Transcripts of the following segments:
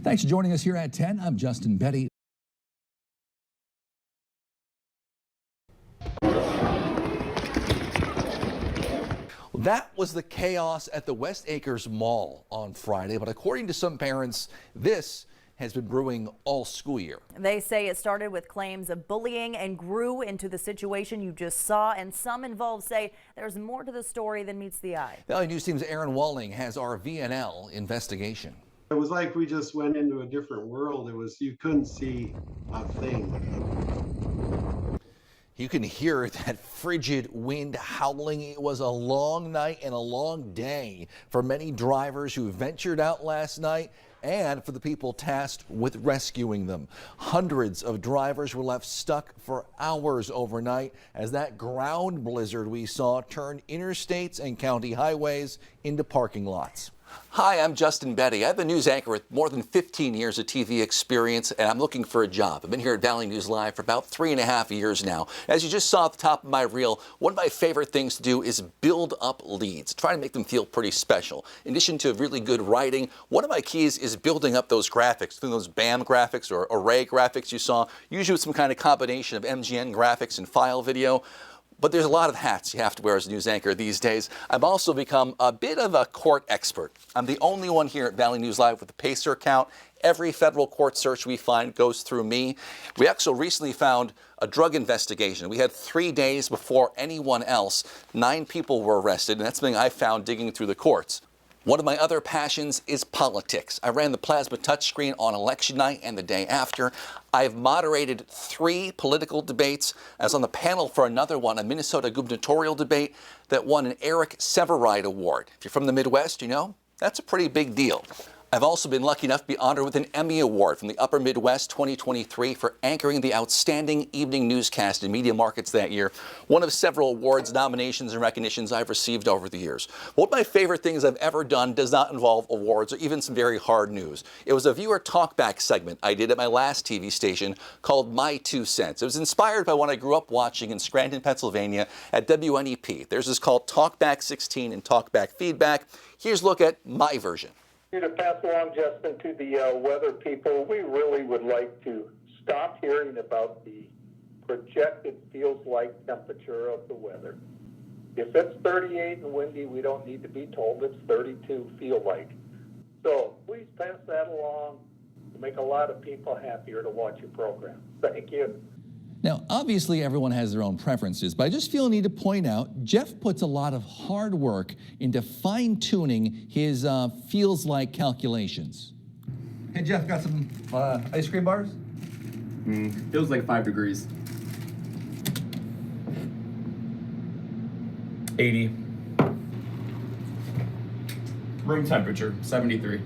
Thanks for joining us here at 10. I'm Justin Betti. That was the chaos at the West Acres Mall on Friday, but according to some parents, this has been brewing all school year. They say it started with claims of bullying and grew into the situation you just saw, and some involved say there's more to the story than meets the eye. Valley News Team's Aaron Walling has our VNL investigation. It was like we just went into a different world. You couldn't see a thing. You can hear that frigid wind howling. It was a long night and a long day for many drivers who ventured out last night and for the people tasked with rescuing them. Hundreds of drivers were left stuck for hours overnight as that ground blizzard we saw turned interstates and county highways into parking lots. Hi, I'm Justin Betti. I'm a news anchor with more than 15 years of TV experience, and I'm looking for a job. I've been here at Valley News Live for about 3.5 years now. As you just saw at the top of my reel, one of my favorite things to do is build up leads, try to make them feel pretty special. In addition to really good writing, one of my keys is building up those graphics, those BAM graphics or array graphics you saw, usually with some kind of combination of MGN graphics and file video. But there's a lot of hats you have to wear as a news anchor these days. I've also become a bit of a court expert. I'm the only one here at Valley News Live with a PACER account. Every federal court search we find goes through me. We actually recently found a drug investigation. We had 3 days before anyone else. 9 people were arrested, and that's something I found digging through the courts. One of my other passions is politics. I ran the plasma touchscreen on election night and the day after. I've moderated 3 political debates. I was on the panel for another one, a Minnesota gubernatorial debate that won an Eric Severide Award. If you're from the Midwest, you know, that's a pretty big deal. I've also been lucky enough to be honored with an Emmy Award from the Upper Midwest 2023 for anchoring the outstanding evening newscast in media markets that year. One of several awards, nominations, and recognitions I've received over the years. One of my favorite things I've ever done does not involve awards or even some very hard news. It was a viewer talkback segment I did at my last TV station called My 2 Cents. It was inspired by one I grew up watching in Scranton, Pennsylvania at WNEP. There's this called Talkback 16 and Talkback Feedback. Here's a look at my version. To pass along, Justin, to the weather people, we really would like to stop hearing about the projected feels like temperature of the weather. If it's 38 and windy, we don't need to be told it's 32 feel like. So please pass that along to make a lot of people happier to watch your program. Thank you. Now, obviously, everyone has their own preferences, but I just feel a need to point out Jeff puts a lot of hard work into fine-tuning his feels like calculations. Hey, Jeff, got some ice cream bars? Feels like 5 degrees. 80. Room temperature, 73.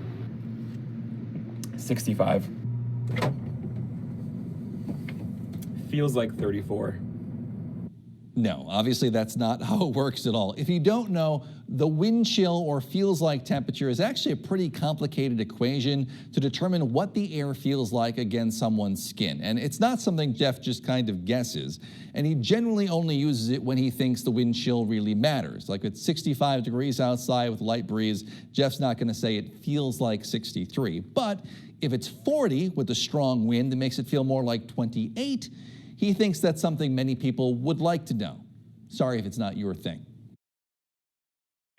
65. Feels like 34. No, obviously that's not how it works at all. If you don't know, the wind chill or feels like temperature is actually a pretty complicated equation to determine what the air feels like against someone's skin. And it's not something Jeff just kind of guesses. And he generally only uses it when he thinks the wind chill really matters. Like it's 65 degrees outside with a light breeze, Jeff's not going to say it feels like 63. But if it's 40 with a strong wind that makes it feel more like 28, he thinks that's something many people would like to know. Sorry if it's not your thing.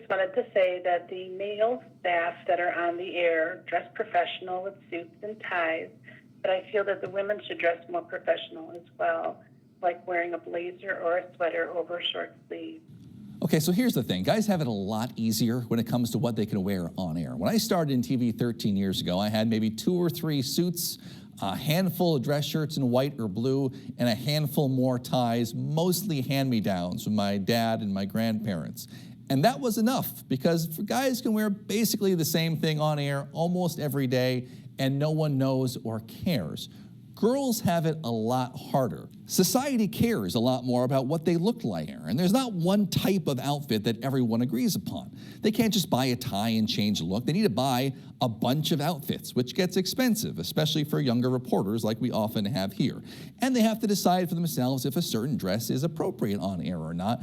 I just wanted to say that the male staff that are on the air dress professional with suits and ties, but I feel that the women should dress more professional as well, like wearing a blazer or a sweater over short sleeves. Okay, so here's the thing. Guys have it a lot easier when it comes to what they can wear on air. When I started in TV 13 years ago, I had maybe 2 or 3 suits, a handful of dress shirts in white or blue, and a handful more ties, mostly hand-me-downs from my dad and my grandparents. And that was enough because guys can wear basically the same thing on air almost every day and no one knows or cares. Girls have it a lot harder. Society cares a lot more about what they look like, and there's not one type of outfit that everyone agrees upon. They can't just buy a tie and change the look. They need to buy a bunch of outfits, which gets expensive, especially for younger reporters like we often have here. And they have to decide for themselves if a certain dress is appropriate on air or not.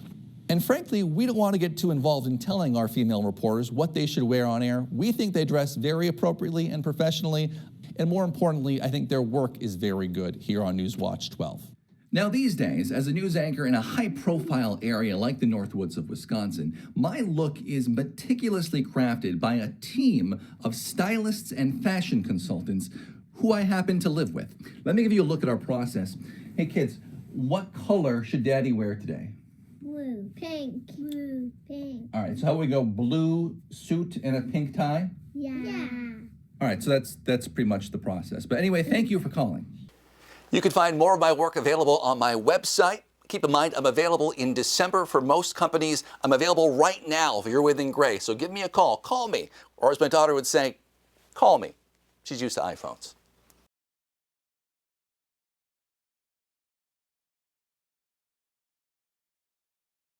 And frankly, we don't want to get too involved in telling our female reporters what they should wear on air. We think they dress very appropriately and professionally. And more importantly, I think their work is very good here on Newswatch 12. Now these days, as a news anchor in a high-profile area like the Northwoods of Wisconsin, my look is meticulously crafted by a team of stylists and fashion consultants who I happen to live with. Let me give you a look at our process. Hey kids, what color should Daddy wear today? Blue, pink, blue, pink. All right, so how we go? Blue suit and a pink tie? Yeah. All right, so that's pretty much the process. But anyway, thank you for calling. You can find more of my work available on my website. Keep in mind, I'm available in December for most companies. I'm available right now if you're within Gray. So give me a call. Call me. Or as my daughter would say, call me. She's used to iPhones.